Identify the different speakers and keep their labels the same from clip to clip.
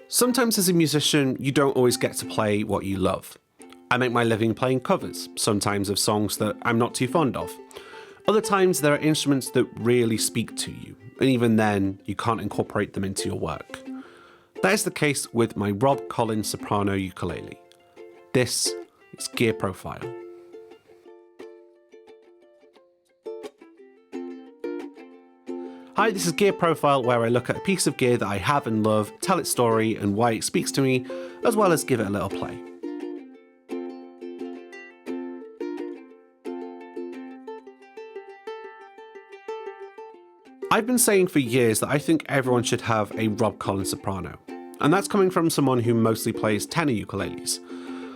Speaker 1: Sometimes as a musician, you don't always get to play what you love. I make my living playing covers, sometimes of songs that I'm not too fond of. Other times there are instruments that really speak to you, and even then, you can't incorporate them into your work. That is the case with my Rob Collins soprano ukulele. This is Gear Profile. Hi, this is Gear Profile, where I look at a piece of gear that I have and love, tell its story and why it speaks to me, as well as give it a little play. I've been saying for years that I think everyone should have a Rob Collins soprano, and that's coming from someone who mostly plays tenor ukuleles.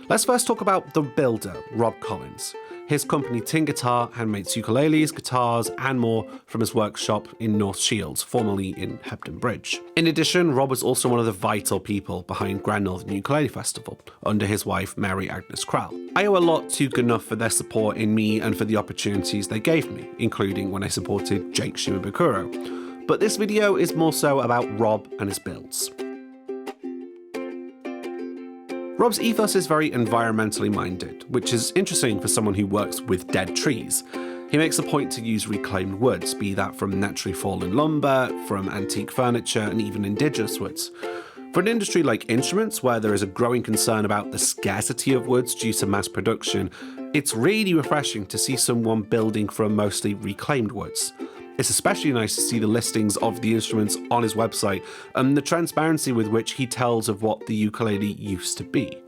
Speaker 1: Let's first talk about the builder, Rob Collins. His company Tin Guitar handmakes ukuleles, guitars, and more from his workshop in North Shields, formerly in Hebden Bridge. In addition, Rob was also one of the vital people behind Grand Northern Ukulele Festival, under his wife Mary Agnes Crowell. I owe a lot to Gnuff for their support in me and for the opportunities they gave me, including when I supported Jake Shimabukuro. But this video is more so about Rob and his builds. Rob's ethos is very environmentally minded, which is interesting for someone who works with dead trees. He makes a point to use reclaimed woods, be that from naturally fallen lumber, from antique furniture, and even indigenous woods. For an industry like instruments, where there is a growing concern about the scarcity of woods due to mass production, it's really refreshing to see someone building from mostly reclaimed woods. It's especially nice to see the listings of the instruments on his website and the transparency with which he tells of what the ukulele used to be.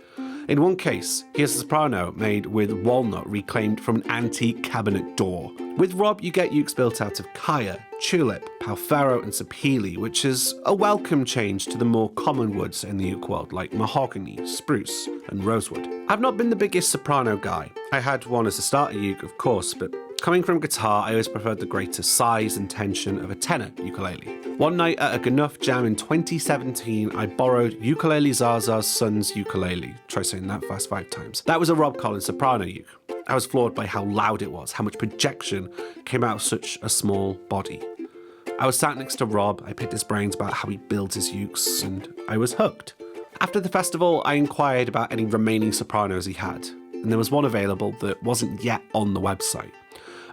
Speaker 1: In one case, he has a soprano made with walnut reclaimed from an antique cabinet door. With Rob, you get ukes built out of kaya, tulip, palfaro and sapele, which is a welcome change to the more common woods in the uke world like mahogany, spruce and rosewood. I've not been the biggest soprano guy. I had one as a starter uke, of course, but coming from guitar, I always preferred the greater size and tension of a tenor ukulele. One night at a Gnuff jam in 2017, I borrowed Ukulele Zaza's son's ukulele. Try saying that fast 5 times. That was a Rob Collins soprano uke. I was floored by how loud it was, how much projection came out of such a small body. I was sat next to Rob, I picked his brains about how he builds his ukes, and I was hooked. After the festival, I inquired about any remaining sopranos he had, and there was one available that wasn't yet on the website.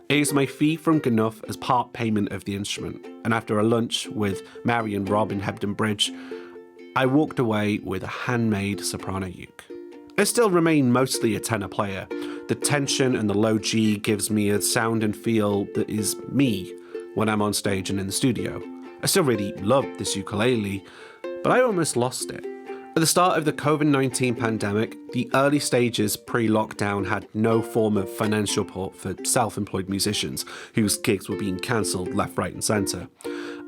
Speaker 1: I used my fee from Gnuff as part payment of the instrument, and after a lunch with Mary and Rob in Hebden Bridge, I walked away with a handmade soprano uke. I still remain mostly a tenor player. The tension and the low G gives me a sound and feel that is me when I'm on stage and in the studio. I still really love this ukulele, but I almost lost it. At the start of the COVID-19 pandemic, the early stages pre-lockdown had no form of financial support for self-employed musicians whose gigs were being cancelled left, right and centre.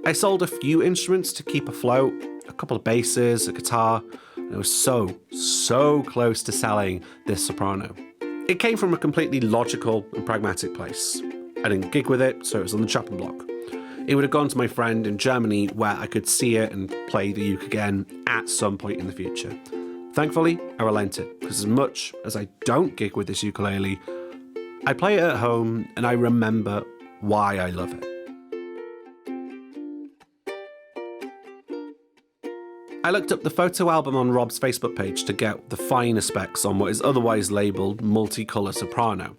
Speaker 1: I sold a few instruments to keep afloat, a couple of basses, a guitar, and I was so close to selling this soprano. It came from a completely logical and pragmatic place. I didn't gig with it, so it was on the chopping block. It would have gone to my friend in Germany where I could see it and play the uke again at some point in the future. Thankfully, I relented, because as much as I don't gig with this ukulele, I play it at home and I remember why I love it. I looked up the photo album on Rob's Facebook page to get the finer specs on what is otherwise labelled multicolour soprano.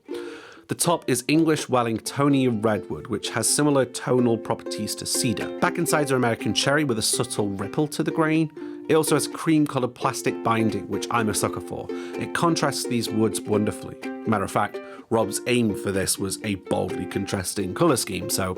Speaker 1: The top is English Wellingtonian redwood, which has similar tonal properties to cedar. Back insides are American cherry with a subtle ripple to the grain. It also has cream-coloured plastic binding, which I'm a sucker for. It contrasts these woods wonderfully. Matter of fact, Rob's aim for this was a boldly contrasting colour scheme, so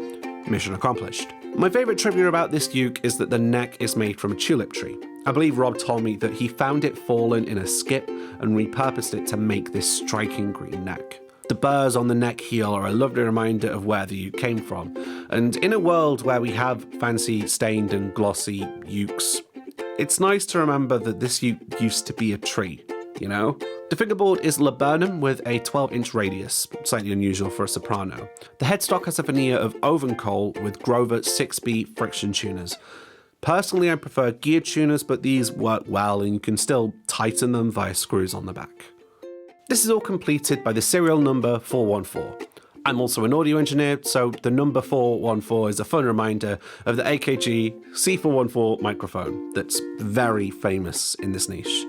Speaker 1: mission accomplished. My favourite trivia about this uke is that the neck is made from a tulip tree. I believe Rob told me that he found it fallen in a skip and repurposed it to make this striking green neck. The burrs on the neck heel are a lovely reminder of where the uke came from, and in a world where we have fancy stained and glossy ukes, it's nice to remember that this uke used to be a tree, you know? The fingerboard is laburnum with a 12-inch radius, slightly unusual for a soprano. The headstock has a veneer of oven coal with Grover 6B friction tuners. Personally, I prefer geared tuners, but these work well and you can still tighten them via screws on the back. This is all completed by the serial number 414. I'm also an audio engineer, so the number 414 is a fun reminder of the AKG C414 microphone that's very famous in this niche.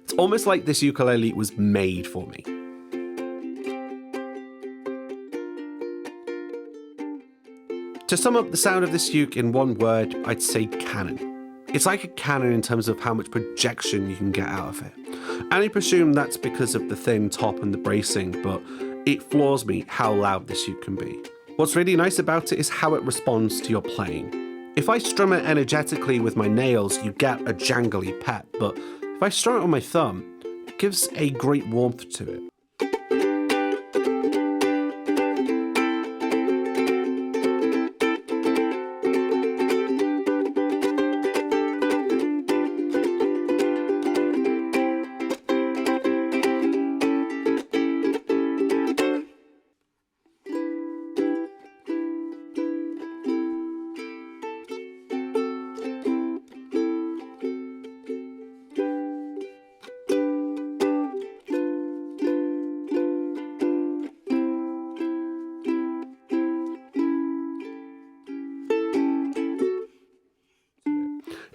Speaker 1: It's almost like this ukulele was made for me. To sum up the sound of this uke in one word, I'd say cannon. It's like a cannon in terms of how much projection you can get out of it. And I presume that's because of the thin top and the bracing, but it floors me how loud this uke can be. What's really nice about it is how it responds to your playing. If I strum it energetically with my nails, you get a jangly pep, but if I strum it on my thumb, it gives a great warmth to it.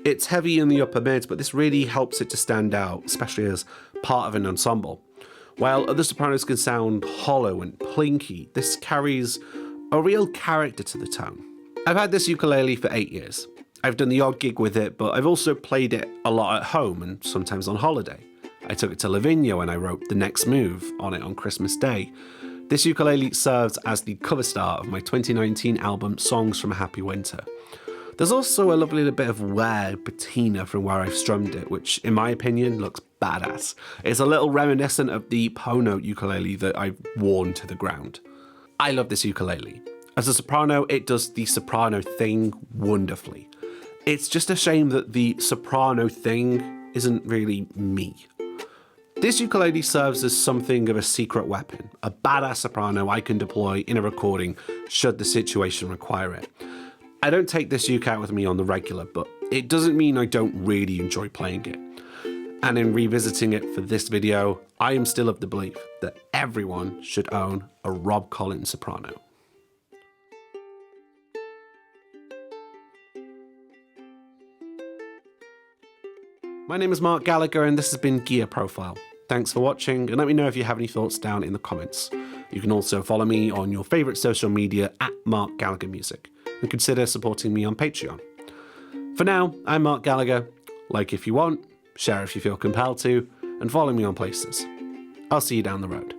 Speaker 1: It's heavy in the upper mids, but this really helps it to stand out, especially as part of an ensemble. While other sopranos can sound hollow and plinky, this carries a real character to the tone. I've had this ukulele for 8 years. I've done the odd gig with it, but I've also played it a lot at home and sometimes on holiday. I took it to Lavinia when I wrote The Next Move on it on Christmas Day. This ukulele serves as the cover star of my 2019 album Songs from a Happy Winter. There's also a lovely little bit of wear patina from where I've strummed it, which in my opinion looks badass. It's a little reminiscent of the Pono ukulele that I've worn to the ground. I love this ukulele. As a soprano, it does the soprano thing wonderfully. It's just a shame that the soprano thing isn't really me. This ukulele serves as something of a secret weapon, a badass soprano I can deploy in a recording should the situation require it. I don't take this uke out with me on the regular, but it doesn't mean I don't really enjoy playing it. And in revisiting it for this video, I am still of the belief that everyone should own a Rob Collins soprano. My name is Marc Gallagher and this has been Gear Profile. Thanks for watching and let me know if you have any thoughts down in the comments. You can also follow me on your favourite social media at Marc Gallagher Music and consider supporting me on Patreon. For now, I'm Marc Gallagher. Like if you want, share if you feel compelled to, and follow me on places. I'll see you down the road.